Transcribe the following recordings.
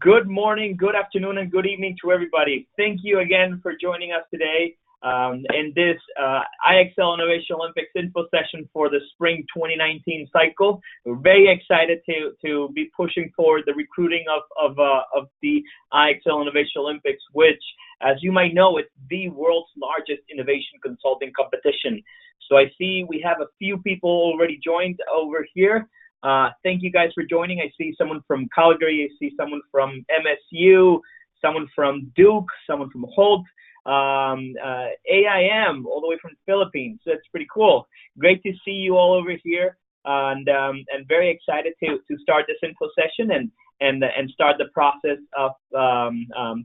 Good morning, good afternoon, and good evening to everybody. Thank you again for joining us today in this IXL Innovation Olympics info session for the spring 2019 cycle. We're very excited to be pushing forward the recruiting of the IXL Innovation Olympics, which, as you might know, it's the world's largest innovation consulting competition. So I see we have a few people already joined over here. Thank you guys for joining. I see someone from Calgary, I see someone from MSU, someone from Duke, someone from Holt, AIM, all the way from the Philippines. So that's pretty cool. Great to see you all over here, and very excited to start this info session and start the process of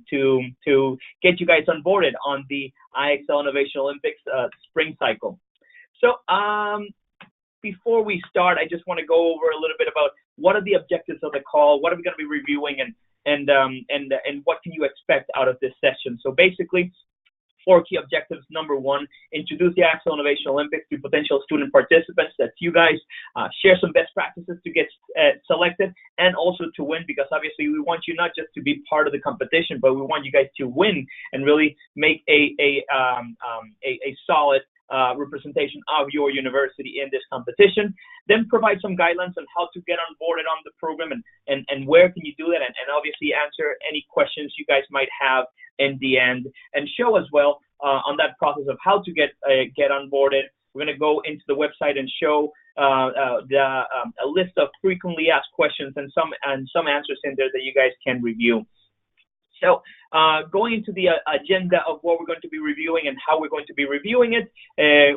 to get you guys onboarded on the IXL Innovation Olympics spring cycle. So before we start, I just want to go over a little bit about what are the objectives of the call, what are we going to be reviewing, and what can you expect out of this session. So basically, 4 key objectives. Number 1, introduce the IXL Innovation Olympics to potential student participants. That's you guys. Share some best practices to get selected and also to win, because obviously we want you not just to be part of the competition, but we want you guys to win and really make a solid representation of your university in this competition. Then provide some guidelines on how to get onboarded on the program and where can you do that, and obviously answer any questions you guys might have in the end, and show as well on that process of how to get onboarded. We're going to go into the website and show a list of frequently asked questions and some answers in there that you guys can review. So going into the agenda of what we're going to be reviewing and how we're going to be reviewing it,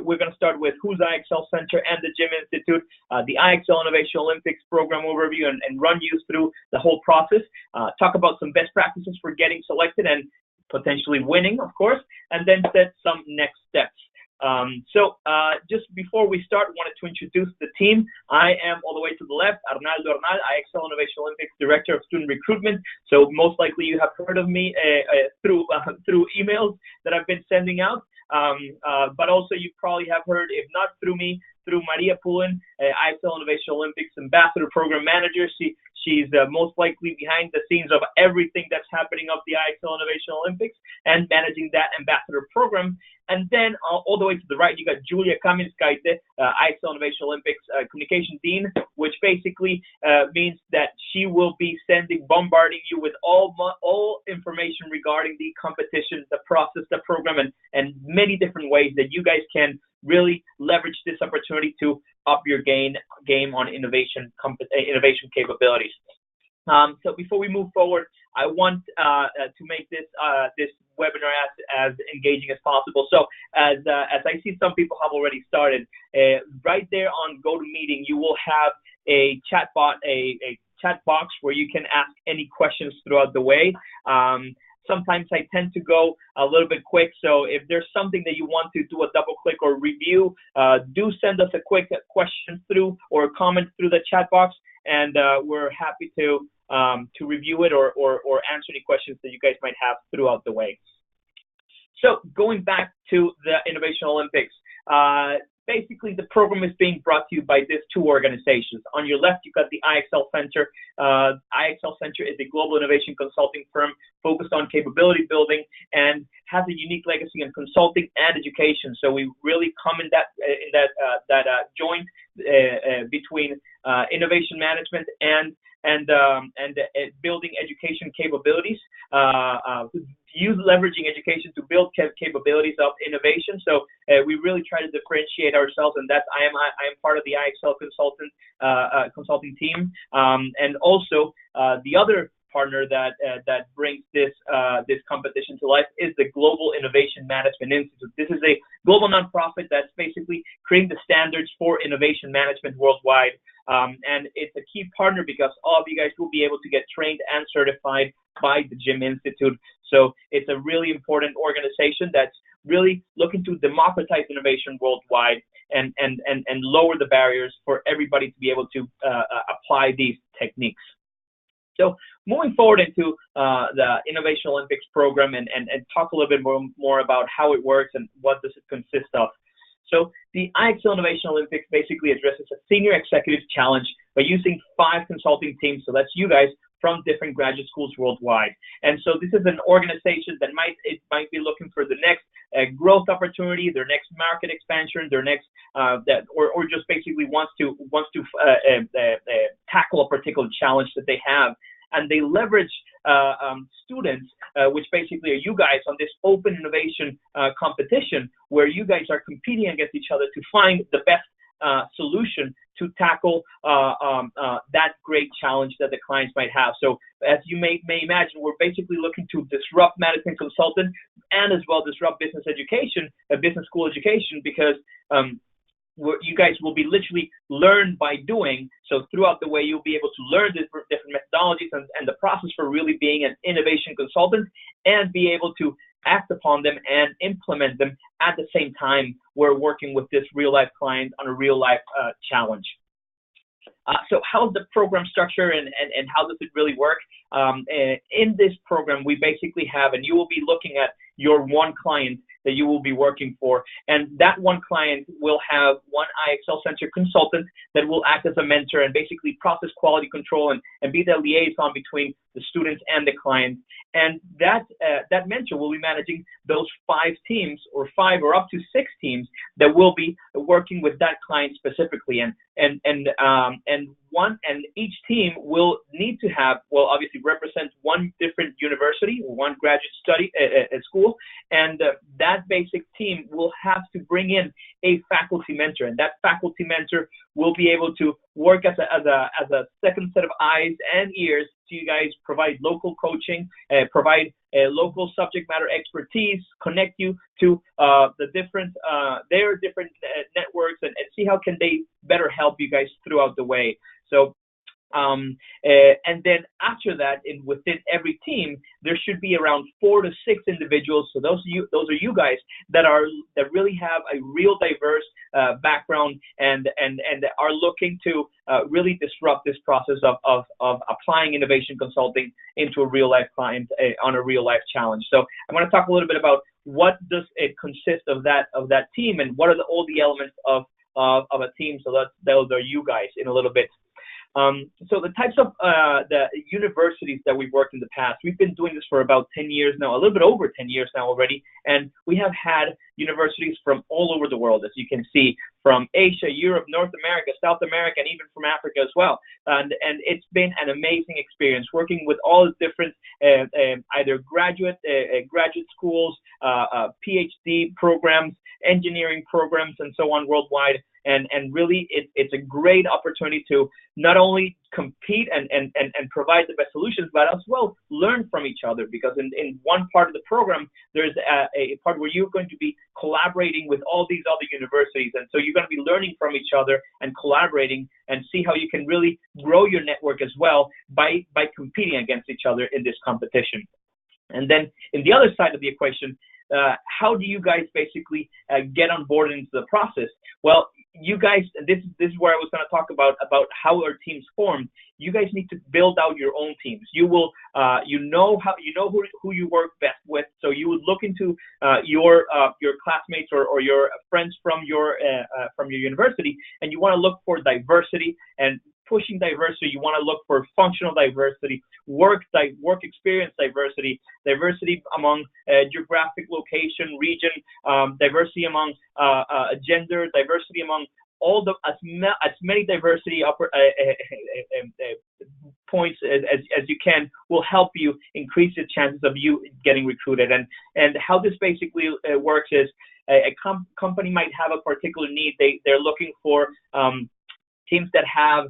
we're going to start with who's IXL Center and the Gym Institute, the IXL Innovation Olympics program overview, and run you through the whole process, talk about some best practices for getting selected and potentially winning, of course, and then set some next steps. Just before we start, I wanted to introduce the team. I am all the way to the left, Arnaldo Arnal, IXL Innovation Olympics Director of Student Recruitment. So most likely you have heard of me through emails that I've been sending out. But also you probably have heard, if not through me, through Maria Pullen, IXL Innovation Olympics Ambassador Program Manager. She's most likely behind the scenes of everything that's happening of the IXL Innovation Olympics and managing that ambassador program. And then all the way to the right, you got Julia Kaminskaite, IXL Innovation Olympics Communication Dean, which basically means that she will be bombarding you with all information regarding the competition, the process, the program, and many different ways that you guys can really leverage this opportunity to up your game on innovation capabilities. So before we move forward, I want to make this webinar as engaging as possible. So as I see some people have already started, right there on GoToMeeting, you will have a chat box where you can ask any questions throughout the way. Sometimes I tend to go a little bit quick, so if there's something that you want to do a double click or review, do send us a quick question through or a comment through the chat box, and we're happy to review it or answer any questions that you guys might have throughout the way. So going back to the Innovation Olympics, basically the program is being brought to you by these 2 organizations. On your left, you've got the IXL Center. IXL Center is a global innovation consulting firm focused on capability building and has a unique legacy in consulting and education. So we really come in that joint between innovation management and building education capabilities, leveraging education to build capabilities of innovation. So we really try to differentiate ourselves, and that's I am part of the IXL consulting team, and also the other partner that brings this competition to life is the Global Innovation Management Institute. This is a global nonprofit that's basically creating the standards for innovation management worldwide. And it's a key partner because all of you guys will be able to get trained and certified by the Gym Institute. So it's a really important organization that's really looking to democratize innovation worldwide and lower the barriers for everybody to be able to apply these techniques. So moving forward into the Innovation Olympics program and talk a little bit more about how it works and what does it consist of. So the IXL Innovation Olympics basically addresses a senior executive challenge by using 5 consulting teams, so that's you guys, from different graduate schools worldwide. And so this is an organization that might be looking for the next growth opportunity, their next market expansion, their next or just basically wants to tackle a particular challenge that they have. And they leverage students, which basically are you guys, on this open innovation competition where you guys are competing against each other to find the best solution to tackle that great challenge that the clients might have. So as you may imagine, we're basically looking to disrupt management consultant and as well disrupt business education, business school education, because you guys will be literally learn by doing. So throughout the way, you'll be able to learn different methodologies and the process for really being an innovation consultant and be able to act upon them and implement them at the same time we're working with this real life client on a real life challenge. So how's the program structure and how does it really work? In this program, we basically have, and you will be looking at your one client that you will be working for. And that one client will have one IXL Center consultant that will act as a mentor and basically process quality control and be the liaison between the students and the client. And that mentor will be managing those 5 teams or 5 or up to 6 teams that will be working with that client specifically. And each team will need to have, well, obviously represent one different university, one graduate study school, and that basic team will have to bring in a faculty mentor, and that faculty mentor will be able to work as a second set of eyes and ears to you guys, provide local coaching, provide local subject matter expertise, connect you to their different networks, and see how can they better help you guys throughout the way. So and then after that, within every team, there should be around 4 to 6 individuals. So those are you guys that really have a real diverse background and are looking to really disrupt this process of applying innovation consulting into a real life client on a real life challenge. So I'm going to talk a little bit about what does it consist of that team and what are all the elements of a team. So those are you guys in a little bit. So the types of the universities that we've worked in the past, we've been doing this for about 10 years now, a little bit over 10 years now already, and we have had universities from all over the world, as you can see, from Asia, Europe, North America, South America, and even from Africa as well. And it's been an amazing experience working with all the different either graduate schools, PhD programs, engineering programs, and so on worldwide. And really, it's a great opportunity to not only compete and provide the best solutions, but as well learn from each other. Because in one part of the program, there's a part where you're going to be collaborating with all these other universities. And so you're going to be learning from each other and collaborating and see how you can really grow your network as well by competing against each other in this competition. And then in the other side of the equation, how do you guys basically get on board into the process? Well, you guys, this is where I was going to talk about how our teams form. You guys need to build out your own teams. You will, who you work best with. So you would look into your classmates or your friends from your university, and you want to look for diversity and pushing diversity. You want to look for functional diversity, work experience diversity among geographic location, region, diversity among gender, diversity among all as many diversity points as you can will help you increase the chances of you getting recruited. And how this basically works is a company might have a particular need. They're looking for teams that have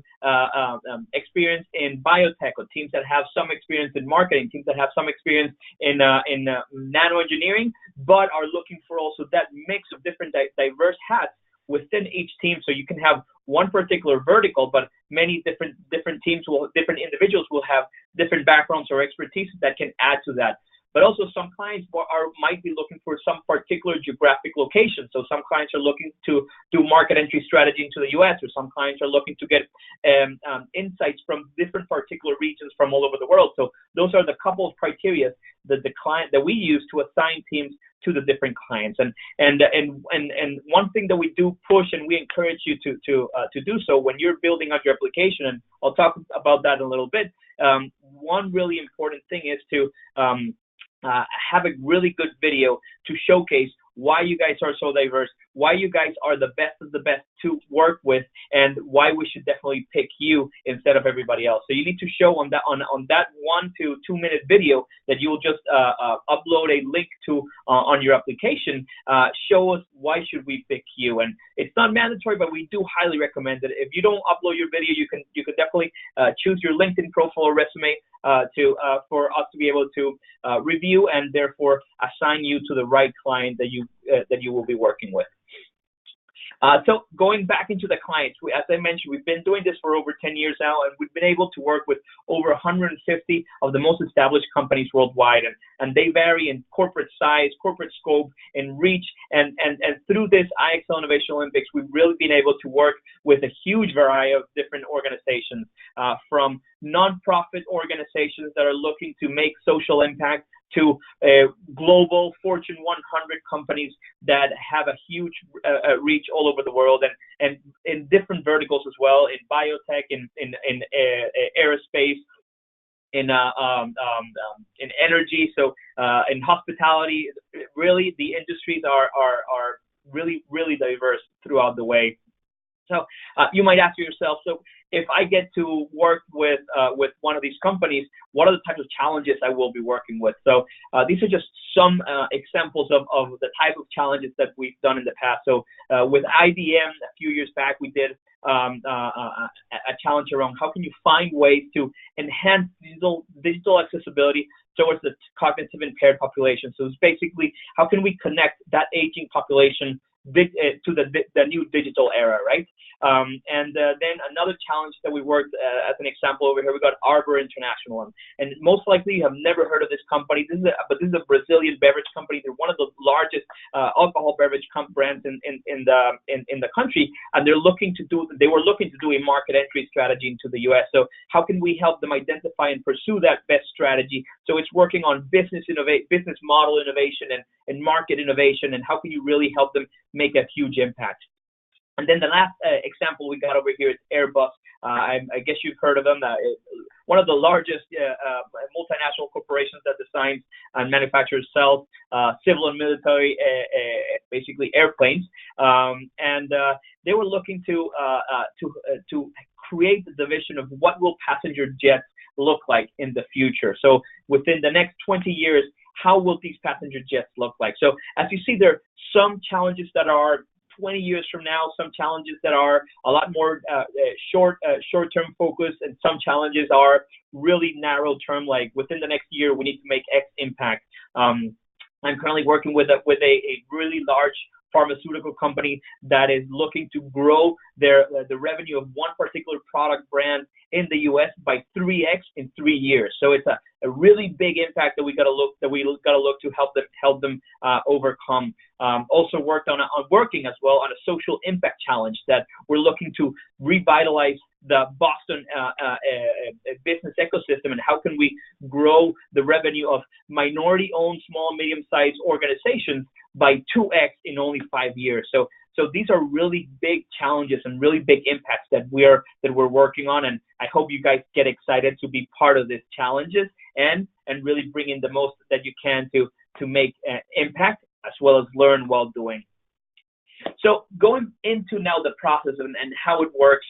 experience in biotech, or teams that have some experience in marketing, teams that have some experience in nano engineering, but are looking for also that mix of different diverse hats within each team. So you can have one particular vertical, but many different different individuals will have different backgrounds or expertise that can add to that. But also some clients might be looking for some particular geographic location. So some clients are looking to do market entry strategy into the U.S., or some clients are looking to get insights from different particular regions from all over the world. So those are the couple of criteria that we use to assign teams to the different clients. And one thing that we do push and we encourage you to do so when you're building out your application, and I'll talk about that in a little bit. one really important thing is to have a really good video to showcase why you guys are so diverse, why you guys are the best of the best to work with, and why we should definitely pick you instead of everybody else. So you need to show on that 1 to 2 minute video that you will just upload a link to on your application. Show us why should we pick you, and it's not mandatory, but we do highly recommend it. If you don't upload your video, you can definitely choose your LinkedIn profile or resume for us to be able to review and therefore assign you to the right client that you will be working with. So going back into the clients, as I mentioned, we've been doing this for over 10 years now, and we've been able to work with over 150 of the most established companies worldwide, and they vary in corporate size, corporate scope, and reach. And through this IXL Innovation Olympics, we've really been able to work with a huge variety of different organizations, from nonprofit organizations that are looking to make social impact to global Fortune 100 companies that have a huge reach all over the world, and in different verticals as well, in biotech, in aerospace, in energy, so in hospitality. Really, the industries are really diverse throughout the way. So you might ask yourself, so if I get to work with one of these companies, what are the types of challenges I will be working with? So these are just some examples of the type of challenges that we've done in the past. So with IBM a few years back, we did a challenge around how can you find ways to enhance digital accessibility towards the cognitive impaired population. So it's basically how can we connect that aging population to the new digital era, right? And then another challenge that we worked as an example over here, we got Arbor International, and most likely you have never heard of this company. This is a Brazilian beverage company. They're one of the largest alcohol beverage brands in the country, and they were looking to do a market entry strategy into the U.S. So how can we help them identify and pursue that best strategy? So it's working on business model innovation and market innovation, and how can you really help them make a huge impact? And then the last example we got over here is Airbus. I guess you've heard of them. One of the largest multinational corporations that designs and manufactures civil and military, basically airplanes. And they were looking to create the vision of what will passenger jets look like in the future. So within the next 20 years, how will these passenger jets look like? So as you see, there are some challenges that are 20 years from now, some challenges that are a lot more short-term focused, and some challenges are really narrow-term, like within the next year, we need to make X impact. I'm currently working with a really large pharmaceutical company that is looking to grow the revenue of one particular product brand in the U.S. by 3x in 3 years. So it's a really big impact that we gotta look to help them overcome. Also worked on working as well on a social impact challenge that we're looking to revitalize the Boston business ecosystem, and how can we grow the revenue of minority-owned small and medium-sized organizations by 2x in only 5 years. So these are really big challenges and really big impacts that we're working on, and I hope you guys get excited to be part of these challenges and really bring in the most that you can to make impact as well as learn while doing. So going into now the process and how it works,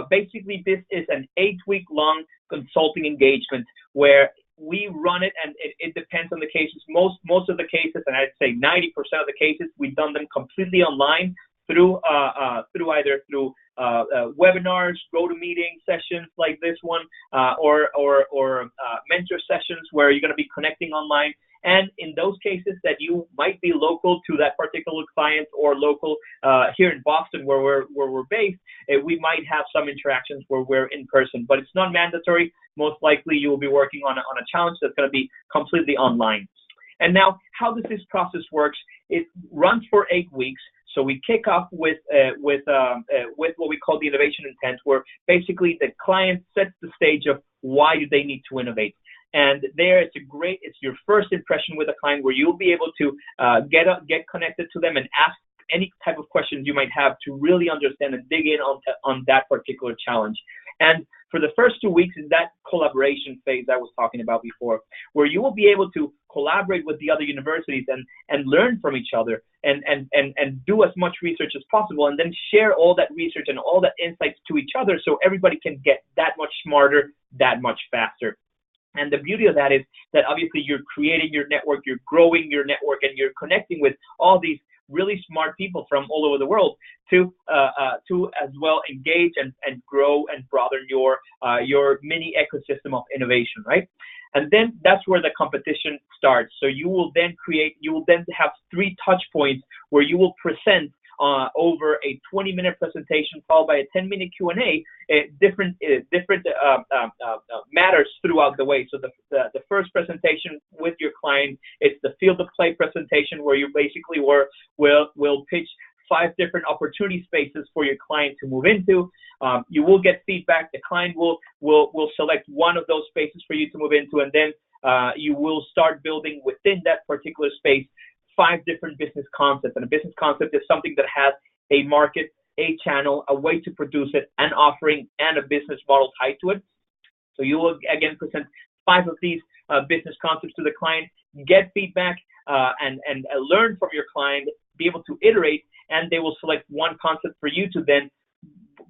basically this is an 8-week-long consulting engagement where we run it, and it depends on the cases. Most of the cases, and I'd say 90% of the cases, we've done them completely online through webinars, go-to-meeting sessions like this one, or mentor sessions where you're going to be connecting online. And in those cases that you might be local to that particular client or local here in Boston where we're based, we might have some interactions where we're in person, but it's not mandatory. Most likely you will be working on a challenge that's going to be completely online. And now, how does this process works? It runs for 8 weeks. So we kick off with what we call the innovation intent, where basically the client sets the stage of why do they need to innovate. And there, it's your first impression with a client where you'll be able to get connected to them and ask any type of questions you might have to really understand and dig in on that particular challenge. And for the first 2 weeks is that collaboration phase I was talking about before, where you will be able to collaborate with the other universities and learn from each other and do as much research as possible, and then share all that research and all that insights to each other so everybody can get that much smarter, that much faster. And the beauty of that is that obviously you're creating your network, you're growing your network, and you're connecting with all these really smart people from all over the world to as well engage and grow and broaden your mini ecosystem of innovation, right? And then that's where the competition starts. So you will then have 3 touch points where you will present over a 20-minute presentation followed by a 10-minute Q&A, different matters throughout the way. So the first presentation with your client, it's the field of play presentation where you basically will pitch 5 different opportunity spaces for your client to move into. You will get feedback. The client will select one of those spaces for you to move into, and then you will start building within that particular space 5 different business concepts. And a business concept is something that has a market, a channel, a way to produce it, an offering, and a business model tied to it. So you will again present 5 of these business concepts to the client, get feedback, and learn from your client, be able to iterate, and they will select one concept for you to then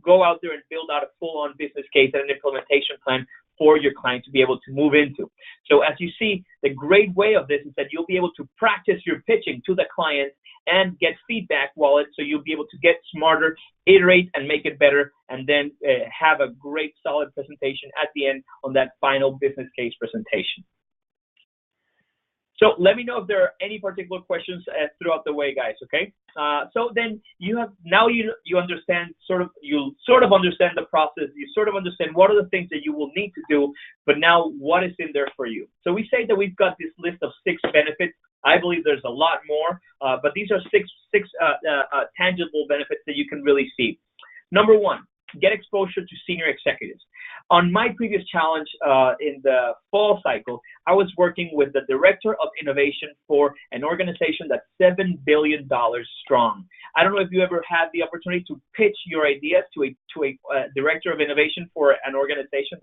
go out there and build out a full-on business case and an implementation plan for your client to be able to move into. So as you see, the great way of this is that you'll be able to practice your pitching to the client and get feedback so you'll be able to get smarter, iterate, and make it better, and then have a great solid presentation at the end on that final business case presentation. So let me know if there are any particular questions throughout the way, guys. Okay. So then you understand you sort of understand the process. You sort of understand what are the things that you will need to do, but now what is in there for you. So we say that we've got this list of 6 benefits. I believe there's a lot more, but these are six tangible benefits that you can really see. Number 1, get exposure to senior executives. On my previous challenge in the fall cycle, I was working with the director of innovation for an organization that's $7 billion strong. I don't know if you ever had the opportunity to pitch your ideas to a director of innovation for an organization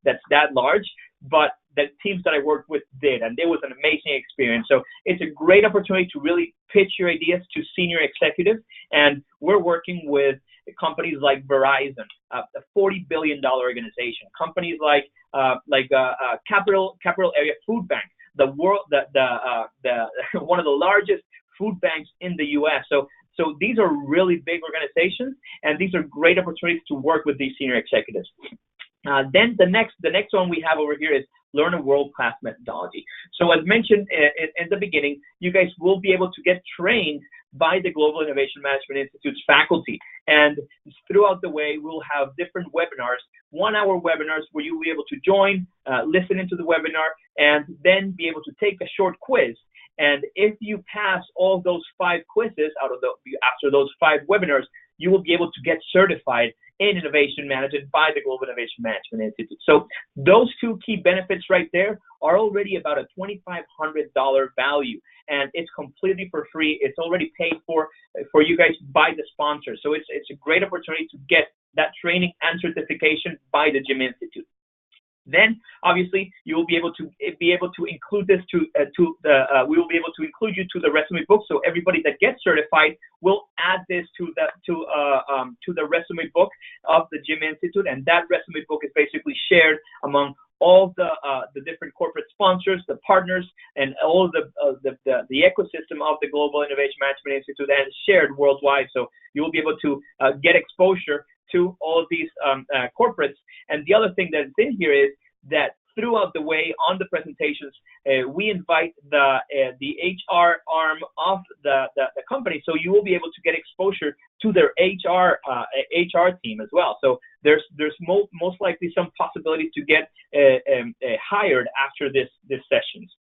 that's that large, but the teams that I worked with did, and it was an amazing experience. So it's a great opportunity to really pitch your ideas to senior executives, and we're working with companies like Verizon, a $40 billion organization. Companies like Capital Area Food Bank, one of the largest food banks in the U.S. So these are really big organizations, and these are great opportunities to work with these senior executives. Then the next one we have over here is learn a world-class methodology. So as mentioned in the beginning, you guys will be able to get trained by the Global Innovation Management Institute's faculty. And throughout the way, we'll have different webinars, 1-hour webinars where you'll be able to join, listen into the webinar, and then be able to take a short quiz. And if you pass all those 5 quizzes after those 5 webinars, you will be able to get certified in innovation management by the Global Innovation Management Institute. So those 2 key benefits right there are already about a $2,500 value, and it's completely for free. It's already paid for you guys by the sponsor. So it's a great opportunity to get that training and certification by the GIM Institute. Then, obviously, you will be able to include this we will be able to include you to the resume book. So everybody that gets certified will add this to the resume book of the GIM Institute, and that resume book is basically shared among all the different corporate sponsors, the partners, and all the ecosystem of the Global Innovation Management Institute, and shared worldwide. So you will be able to get exposure to all of these corporates. And the other thing that's in here is that throughout the way on the presentations, we invite the HR arm of the company, so you will be able to get exposure to their HR team as well. So there's most likely some possibility to get hired after this sessions.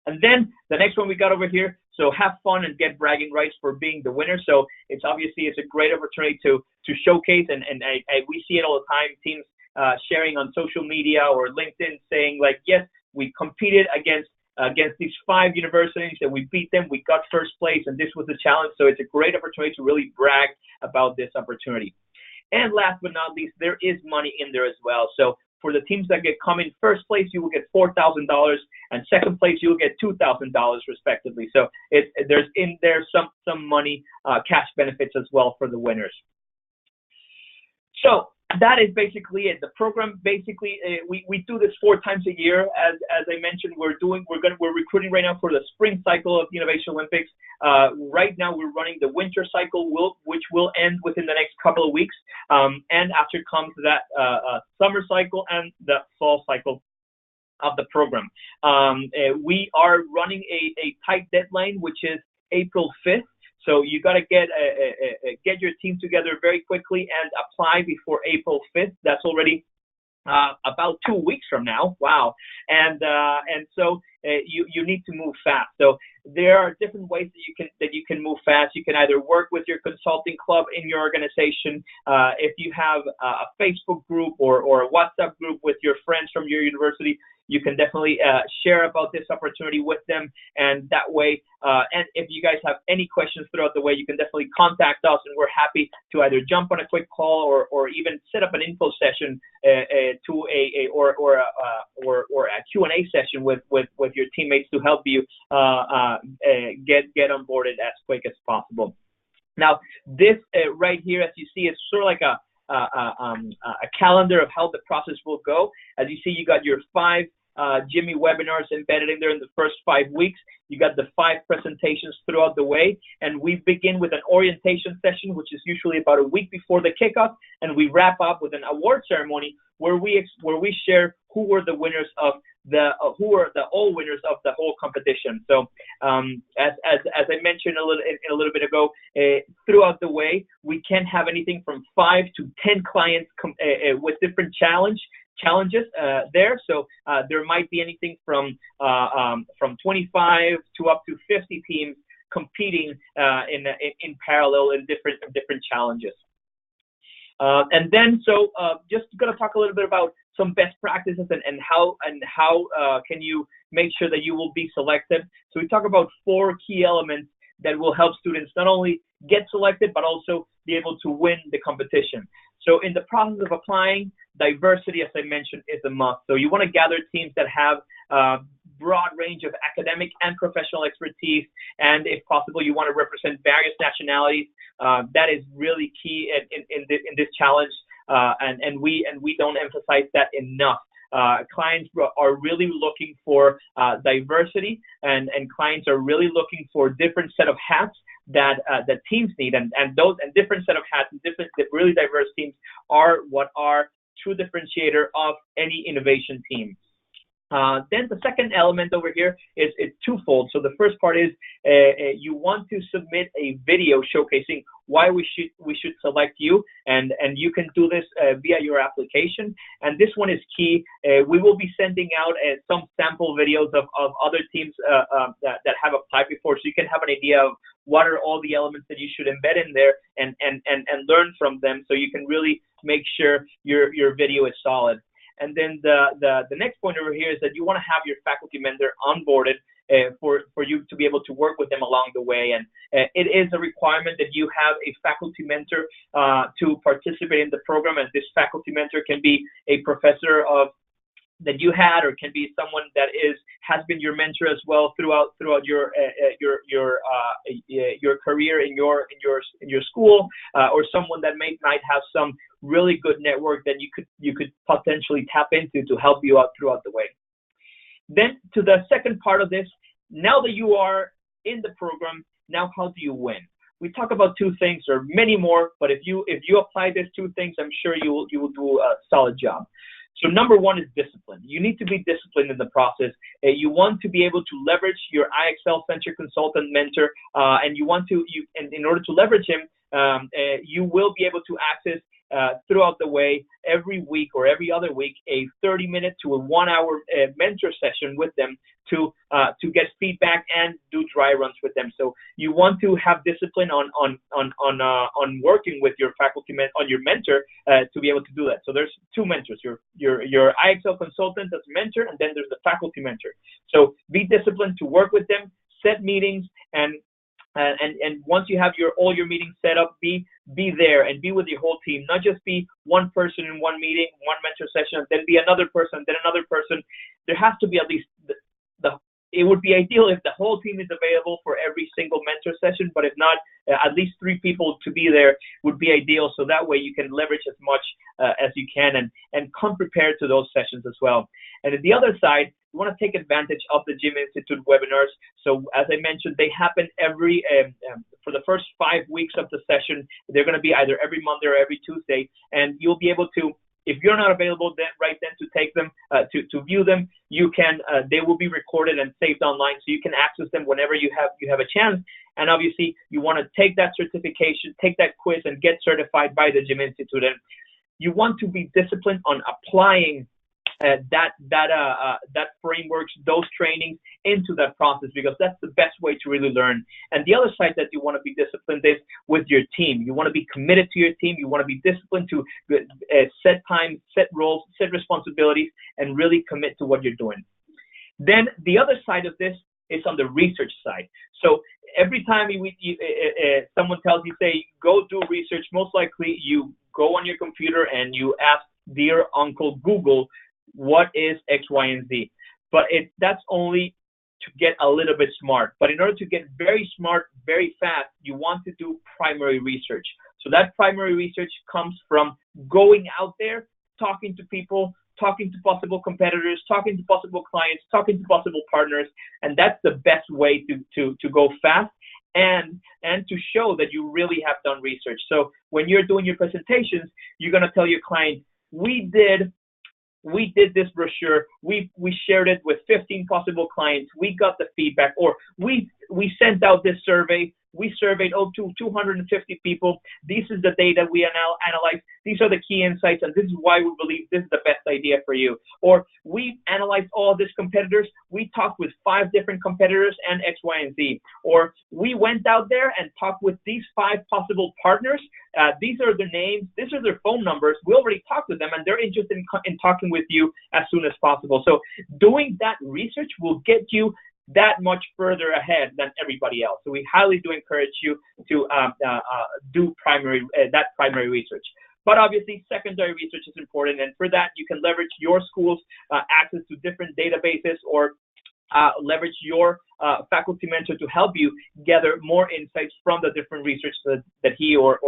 And then the next one we got over here, so have fun and get bragging rights for being the winner. So it's a great opportunity to showcase, and we see it all the time, teams sharing on social media or LinkedIn saying like, yes, we competed against these 5 universities and we beat them, we got first place, and this was the challenge. So it's a great opportunity to really brag about this opportunity. And last but not least, there is money in there as well. So for the teams that come in first place, you will get $4,000, and second place, you will get $2,000 respectively. So there's in there some money, cash benefits as well for the winners. So that is basically it. The program basically we do this 4 times a year. As I mentioned, we're recruiting right now for the spring cycle of the Innovation Olympics. Right now we're running the winter cycle, which will end within the next couple of weeks. And after comes that summer cycle and the fall cycle of the program. We are running a tight deadline, which is April 5th. So you got to get your team together very quickly and apply before April 5th. That's already about 2 weeks from now. Wow. And so you need to move fast. So there are different ways that you can move fast. You can either work with your consulting club in your organization. If you have a Facebook group or a WhatsApp group with your friends from your university, you can definitely share about this opportunity with them. And that way, and if you guys have any questions throughout the way, you can definitely contact us, and we're happy to either jump on a quick call or even set up an info session to a Q&A session with your teammates to help you get onboarded as quick as possible. Now, this right here, as you see, is sort of like a calendar of how the process will go. As you see, you got your 5 Jimmy webinars embedded in there in the first 5 weeks. You got the 5 presentations throughout the way, and we begin with an orientation session, which is usually about a week before the kickoff, and we wrap up with an award ceremony where we share who were the winners of all winners of the whole competition. So as I mentioned a little bit ago, throughout the way, we can have anything from 5 to 10 clients with different challenges there. So there might be anything from 25 to up to 50 teams competing in parallel in different challenges. And then, just going to talk a little bit about some best practices and how can you make sure that you will be selected. So we talk about 4 key elements that will help students not only get selected, but also be able to win the competition. So in the process of applying, diversity, as I mentioned, is a must. So you want to gather teams that have a broad range of academic and professional expertise, and if possible, you want to represent various nationalities. That is really key in this challenge, and we don't emphasize that enough. Clients are really looking for diversity, and clients are really looking for different set of hats that teams need, and different set of hats and different really diverse teams are what are true differentiator of any innovation team. Then the second element over here is twofold. So the first part is you want to submit a video showcasing why we should select you, and you can do this via your application. And this one is key. We will be sending out some sample videos of other teams that have applied before, so you can have an idea of what are all the elements that you should embed in there and learn from them, so you can really make sure your video is solid. And then the next point over here is that you want to have your faculty mentor onboarded for you to be able to work with them along the way. And it is a requirement that you have a faculty mentor to participate in the program. And this faculty mentor can be a professor that you had, or can be someone that has been your mentor as well throughout your career in your school, or someone that might have some really good network that you could potentially tap into to help you out throughout the way. Then to the second part of this, now that you are in the program, now how do you win? We talk about 2 things, or many more, but if you apply these 2 things, I'm sure you will do a solid job. So number 1 is discipline. You need to be disciplined in the process. You want to be able to leverage your IXL Center Consultant Mentor, and in order to leverage him, you will be able to access throughout the way, every week or every other week, a 30-minute to a 1-hour mentor session with them to get feedback and do dry runs with them. So you want to have discipline on working with your faculty on your mentor to be able to do that. So there's 2 mentors: your IXL consultant as a mentor, and then there's the faculty mentor. So be disciplined to work with them, set meetings, and And once you have all your meetings set up, be there and be with your whole team. Not just be one person in one meeting, one mentor session, then be another person, then another person. There has to be at least the it would be ideal if the whole team is available for every single mentor session, but if not, at least 3 people to be there would be ideal. So that way you can leverage as much as you can and come prepared to those sessions as well. And at the other side, you want to take advantage of the Gym Institute webinars. So as I mentioned, they happen every for the first 5 weeks of the session. They're going to be either every Monday or every Tuesday, and you'll be able to, if you're not available right then to take them, to view them, you can. They will be recorded and saved online, so you can access them whenever you have a chance. And obviously, you want to take that certification, take that quiz, and get certified by the Gym Institute. And you want to be disciplined on applying that frameworks, those trainings into that process, because that's the best way to really learn. And the other side that you want to be disciplined is with your team. You want to be committed to your team. You want to be disciplined to set time, set roles, set responsibilities, and really commit to what you're doing. Then the other side of this is on the research side. So every time someone tells you, say, go do research, most likely you go on your computer and you ask dear Uncle Google, what is X, Y, and Z? But that's only to get a little bit smart. But in order to get very smart very fast, you want to do primary research. So that primary research comes from going out there, talking to people, talking to possible competitors, talking to possible clients, talking to possible partners, and that's the best way to go fast and to show that you really have done research. So when you're doing your presentations, you're going to tell your client, we did this brochure, we shared it with 15 possible clients, we got the feedback, or we sent out this survey, we surveyed 250 people, this is the data we analyzed, these are the key insights, and this is why we believe this is the best idea for you. Or we analyzed all these competitors, we talked with 5 different competitors and X, Y, and Z. Or we went out there and talked with these 5 possible partners, these are their names, these are their phone numbers, we already talked with them and they're interested in talking with you as soon as possible. So doing that research will get you that much further ahead than everybody else. So we highly do encourage you to do primary research. But obviously, secondary research is important, and for that, you can leverage your school's access to different databases, or leverage your faculty mentor to help you gather more insights from the different research that he or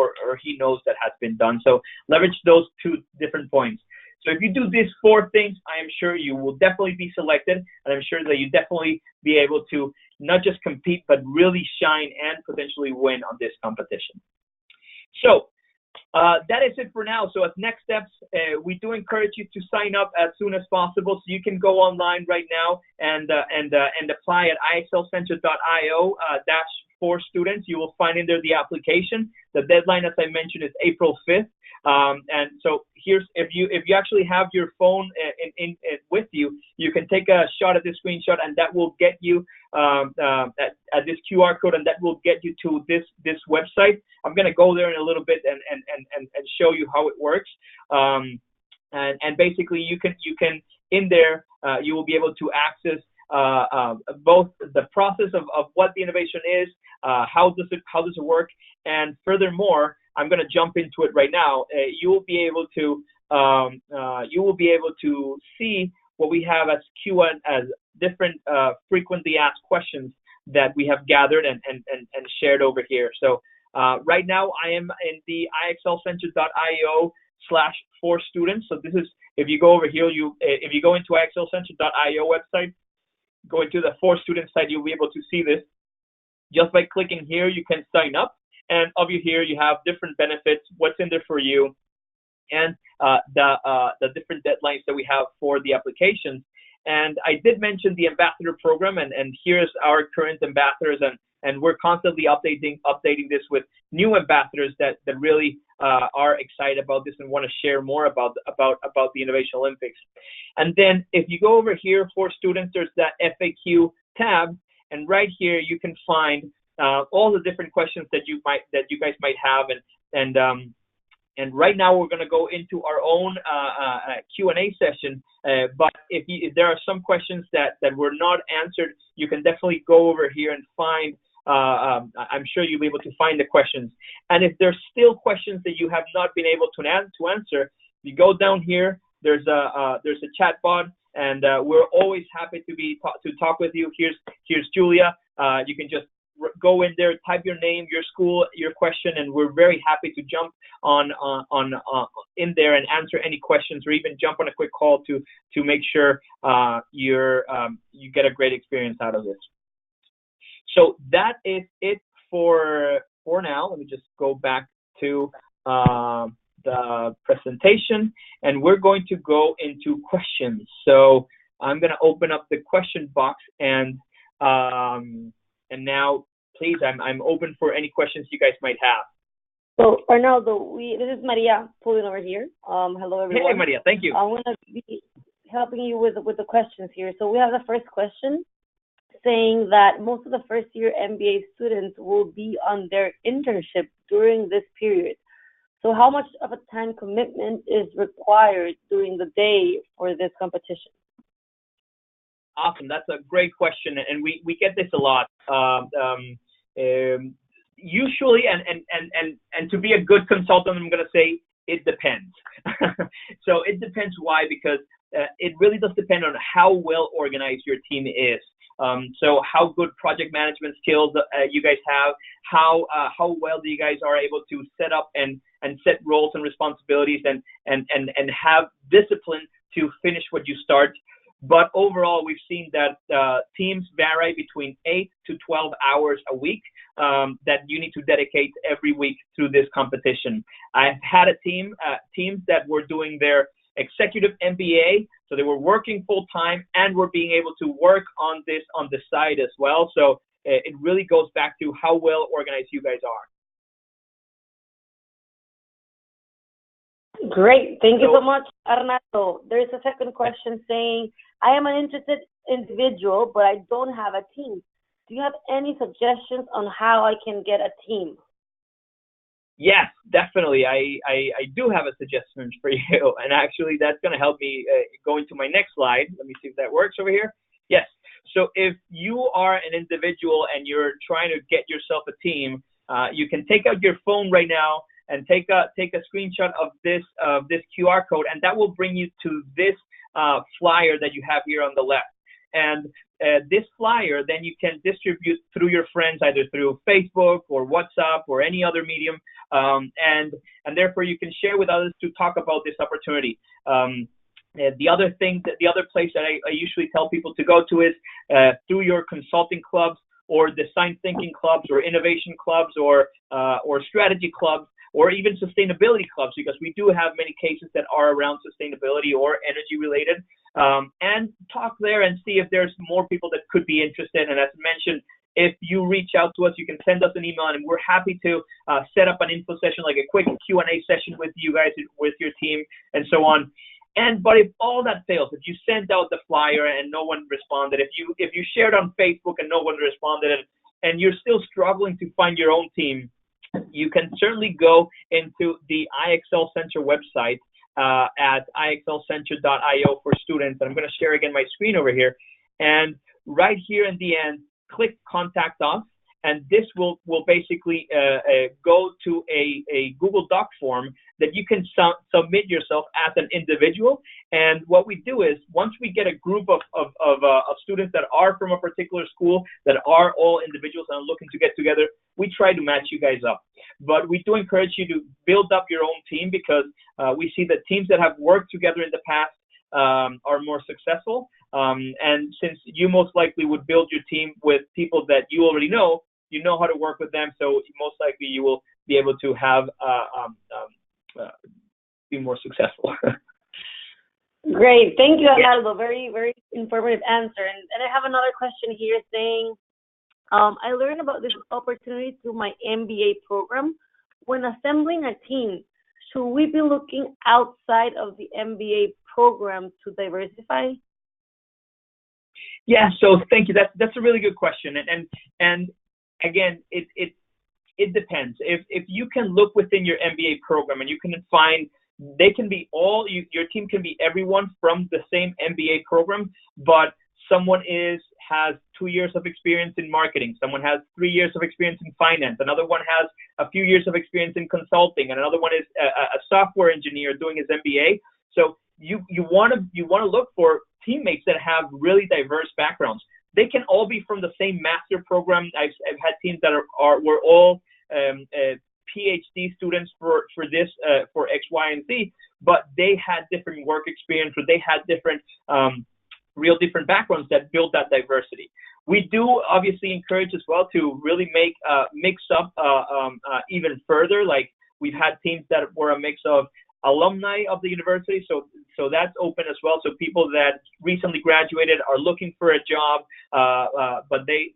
he knows that has been done. So leverage those 2 different points. So if you do these 4 things, I am sure you will definitely be selected, and I'm sure that you definitely be able to not just compete, but really shine and potentially win on this competition. So that is it for now. So as next steps, we do encourage you to sign up as soon as possible. So you can go online right now and apply at IXLcenter.io for students. You will find in there the application. The deadline, as I mentioned, is April 5th. And so here's, if you actually have your phone with you, you can take a shot at this screenshot, and that will get you at this QR code, and that will get you to this website. I'm going to go there in a little bit and show you how it works. And basically you can in there you will be able to access both the process of what the innovation is, how does it work, and furthermore, I'm going to jump into it right now. You will be able to see what we have as as different frequently asked questions that we have gathered and shared over here. So right now I am in the IXLcenter.io/for-students. So this is, if you go over here, if you go into IXLcenter.io website, go into the for-students site, you'll be able to see this. Just by clicking here, you can sign up. And over here, you have different benefits, what's in there for you, and the different deadlines that we have for the applications. And I did mention the ambassador program, and here's our current ambassadors, and we're constantly updating this with new ambassadors that really are excited about this and want to share more about the Innovation Olympics. And then if you go over here for students, there's that FAQ tab, and right here you can find all the different questions that you guys might have, and right now we're going to go into our own Q&A session. But if there are some questions that were not answered, you can definitely go over here and find I'm sure you'll be able to find the questions. And if there's still questions that you have not been able to answer, you go down here. There's a chat bot, and we're always happy to talk with you. Here's Julia. You can just go in there, type your name, your school, your question, and we're very happy to jump on in there and answer any questions, or even jump on a quick call to make sure you get a great experience out of this. So that is it for now. Let me just go back to the presentation, and we're going to go into questions. So I'm going to open up the question box, and now, please, I'm open for any questions you guys might have. So, Arnaldo, this is Maria pulling over here. Hello, everyone. Hey, Maria, thank you. I'm going to be helping you with the questions here. So we have the first question saying that most of the first-year MBA students will be on their internship during this period. So how much of a time commitment is required during the day for this competition? Awesome. That's a great question, and we get this a lot. Usually, and to be a good consultant, I'm going to say it depends. So it depends. Why? Because it really does depend on how well organized your team is. So how good project management skills you guys have, how well you guys are able to set up and set roles and responsibilities and have discipline to finish what you start. But overall, we've seen that teams vary between 8 to 12 hours a week that you need to dedicate every week through this competition. I've had teams that were doing their executive MBA, so they were working full time and were being able to work on this on the side as well. So it really goes back to how well organized you guys are. Great. Thank you so much, Arnaldo. There's a second question saying, I am an interested individual, but I don't have a team. Do you have any suggestions on how I can get a team? Yes, definitely. I do have a suggestion for you. And actually, that's going to help me go into my next slide. Let me see if that works over here. Yes. So if you are an individual and you're trying to get yourself a team, you can take out your phone right now and take a screenshot of this QR code, and that will bring you to this flyer that you have here on the left. And this flyer, then you can distribute through your friends, either through Facebook or WhatsApp or any other medium, and therefore you can share with others to talk about this opportunity. The other place that I usually tell people to go to is through your consulting clubs or design thinking clubs or innovation clubs or strategy clubs, or even sustainability clubs, because we do have many cases that are around sustainability or energy related, and talk there and see if there's more people that could be interested. And as mentioned, if you reach out to us, you can send us an email, and we're happy to set up an info session, like a quick Q&A session with you guys, with your team, and so on. But if all that fails, if you send out the flyer and no one responded, if you shared on Facebook and no one responded, and you're still struggling to find your own team, you can certainly go into the IXL Center website at ixlcenter.io for students. And I'm going to share again my screen over here. And right here in the end, click Contact Us. And this will basically go to a Google Doc form that you can submit yourself as an individual. And what we do is, once we get a group of students that are from a particular school, that are all individuals and are looking to get together, we try to match you guys up. But we do encourage you to build up your own team, because we see that teams that have worked together in the past are more successful. And since you most likely would build your team with people that you already know, you know how to work with them, so most likely you will be able to have be more successful. Great, thank you, Arnaldo. Very, very informative answer. And I have another question here saying, I learned about this opportunity through my MBA program. When assembling a team, should we be looking outside of the MBA program to diversify? Yeah, so thank you. That's a really good question. And again, it depends. If you can look within your MBA program and you can find, they can be your team can be everyone from the same MBA program, but someone is has 2 years of experience in marketing. Someone has 3 years of experience in finance. Another one has a few years of experience in consulting, and another one is a software engineer doing his MBA. So you want to look for teammates that have really diverse backgrounds. They can all be from the same master program. I've had teams that were all PhD students for this for X, Y, and Z, but they had different work experience, or they had different real different backgrounds that build that diversity. We do obviously encourage as well to really make mix up even further. Like, we've had teams that were a mix of alumni of the university, so that's open as well. So people that recently graduated are looking for a job, but they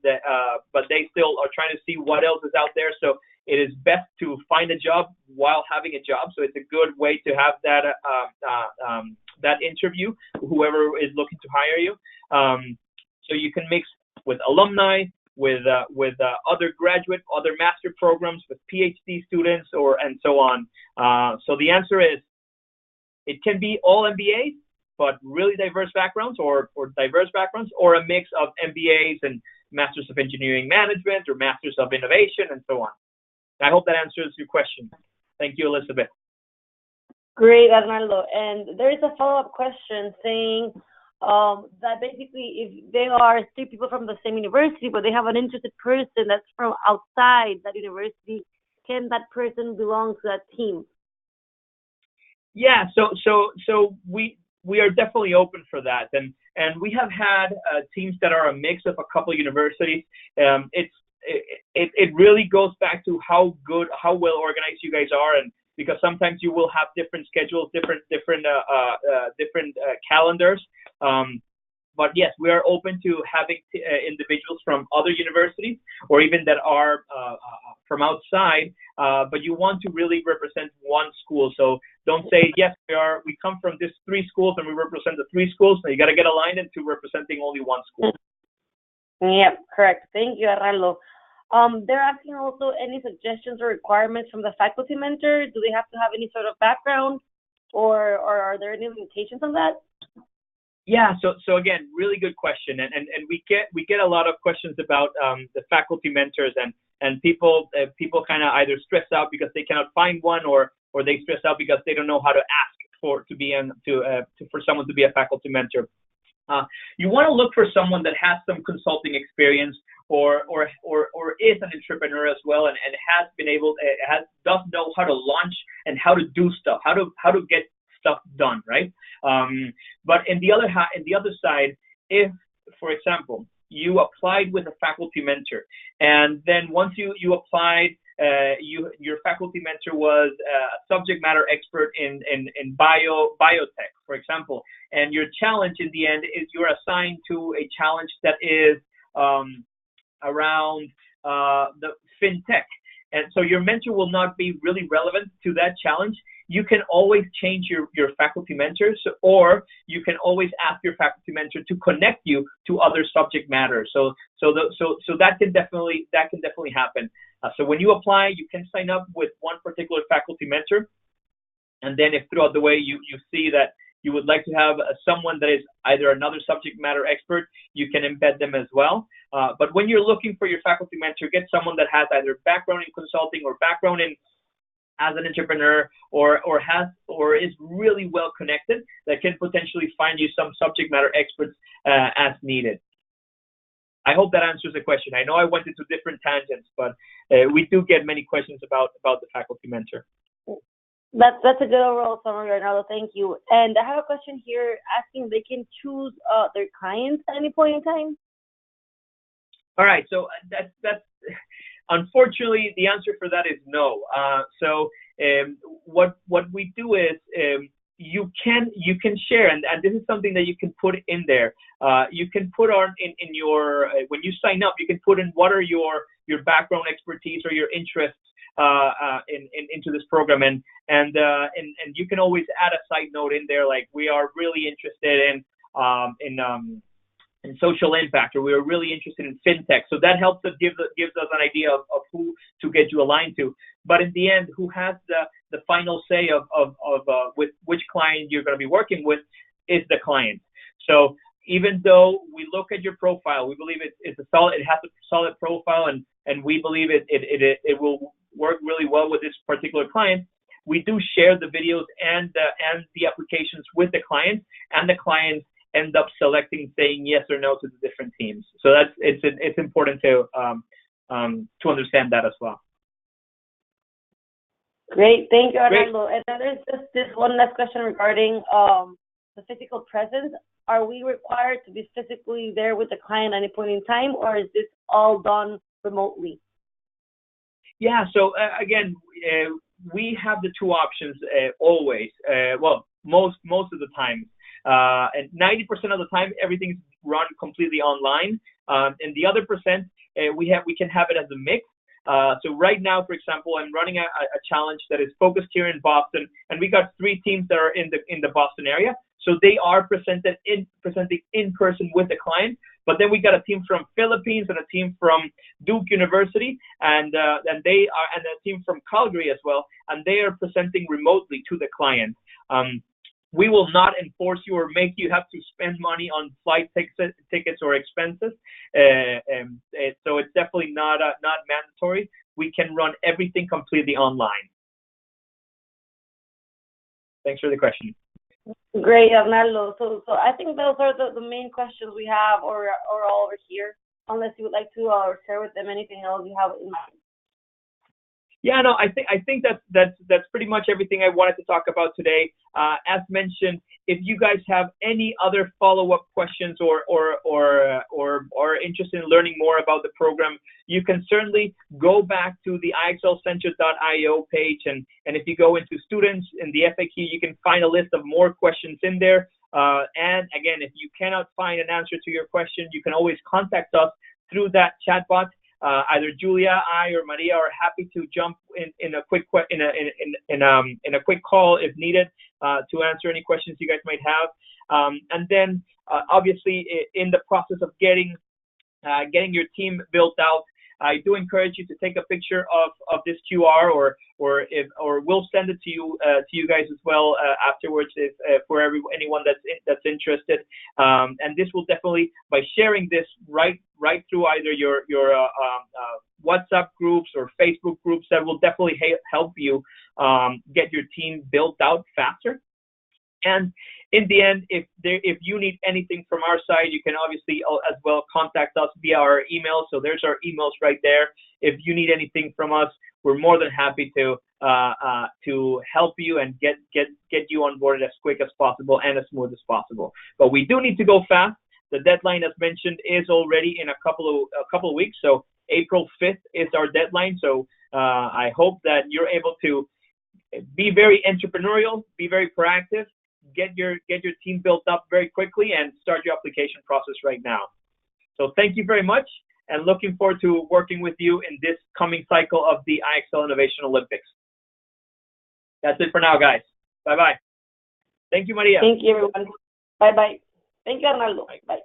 still are trying to see what else is out there. So it is best to find a job while having a job. So it's a good way to have that that interview, whoever is looking to hire you. So you can mix with alumni, with other graduate, other master programs, with PhD students, and so on. So the answer is, it can be all MBAs, but really diverse backgrounds, or diverse backgrounds, or a mix of MBAs and Masters of Engineering Management, or Masters of Innovation, and so on. I hope that answers your question. Thank you, Elizabeth. Great, Arnaldo. And there is a follow-up question saying that basically, if there are 3 people from the same university, but they have an interested person that's from outside that university, can that person belong to that team? Yeah, so we are definitely open for that, and we have had teams that are a mix of a couple of universities. It really goes back to how well organized you guys are, and because sometimes you will have different schedules, different calendars. But yes, we are open to having individuals from other universities, or even that are from outside. But you want to really represent one school. So don't say, yes, we come from these 3 schools and we represent the 3 schools. So you got to get aligned into representing only one school. Yep, correct. Thank you, Arnaldo. They're asking also any suggestions or requirements from the faculty mentor. Do they have to have any sort of background, or are there any limitations on that? Yeah, so again, really good question, and we get a lot of questions about the faculty mentors, and people kind of either stress out because they cannot find one, or they stress out because they don't know how to ask for someone to be a faculty mentor. You want to look for someone that has some consulting experience, or is an entrepreneur as well, and does know how to launch and how to do stuff, how to get stuff done, right? But in the other side, if, for example, you applied with a faculty mentor, and then once you applied, your faculty mentor was a subject matter expert in biotech, for example, and your challenge in the end is you're assigned to a challenge that is around the fintech, and so your mentor will not be really relevant to that challenge. You can always change your faculty mentors, or you can always ask your faculty mentor to connect you to other subject matter. So that can definitely happen. So when you apply, you can sign up with one particular faculty mentor, and then if throughout the way you see that you would like to have someone that is either another subject matter expert, you can embed them as well. But when you're looking for your faculty mentor, get someone that has either background in consulting or background in as an entrepreneur, or is really well connected, that can potentially find you some subject matter experts as needed. I hope that answers the question. I know I went into different tangents, but we do get many questions about the faculty mentor. That's a good overall summary, Arnaldo. Thank you. And I have a question here asking they can choose their clients at any point in time. All right, so that's unfortunately, the answer for that is no. So what we do is you can share, and this is something that you can put in there. You can put on in your when you sign up, you can put in what are your background expertise or your interests into this program, and you can always add a side note in there, like we are really interested in social impact, or we are really interested in fintech. So that helps us, gives us an idea of who to get you aligned to. But in the end, who has the final say of with which client you're going to be working with is the client. So even though we look at your profile, we believe it has a solid profile, and we believe it will work really well with this particular client. We do share the videos and the applications with the client, and the clients end up selecting, saying yes or no to the different teams. So it's important to understand that as well. Great, thank you, Arnaldo. And then there's just this one last question regarding the physical presence. Are we required to be physically there with the client at any point in time, or is this all done remotely? Yeah, so again, we have the two options always. Well, most of the time, and 90% of the time, everything's run completely online. And the other percent, we can have it as a mix. So right now, for example, I'm running a challenge that is focused here in Boston, and we got 3 teams that are in the Boston area. So they are presenting in person with the client. But then we got a team from Philippines and a team from Duke University, and a team from Calgary as well, and they are presenting remotely to the client. We will not enforce you or make you have to spend money on flight tickets or expenses. So it's definitely not mandatory. We can run everything completely online. Thanks for the question. Great, Arnaldo. So I think those are the main questions we have, or all over here. Unless you would like to share with them anything else you have in mind. Yeah, no, I think that's pretty much everything I wanted to talk about today. As mentioned, if you guys have any other follow-up questions or are interested in learning more about the program, you can certainly go back to the IXLcenter.io page, and if you go into students in the FAQ, you can find a list of more questions in there. And again, if you cannot find an answer to your question, you can always contact us through that chatbot. Either Julia, I, or Maria are happy to jump in a quick call if needed to answer any questions you guys might have. And then obviously in the process of getting your team built out, I do encourage you to take a picture of this QR, or we'll send it to you guys as well afterwards, if for anyone that's interested. And this will definitely, by sharing this right through either your WhatsApp groups or Facebook groups, that will definitely help you get your team built out faster. And in the end, if you need anything from our side, you can obviously as well contact us via our email. So there's our emails right there. If you need anything from us, we're more than happy to help you and get you on board as quick as possible and as smooth as possible. But we do need to go fast. The deadline, as mentioned, is already in a couple of weeks. So April 5th is our deadline. So I hope that you're able to be very entrepreneurial, be very proactive, get your team built up very quickly, and start your application process right now. So thank you very much, and looking forward to working with you in this coming cycle of the IXL Innovation Olympics. That's it for now, guys. Bye-bye. Thank you, Maria. Thank you, everyone. Bye-bye. Thank you, Arnaldo. Bye.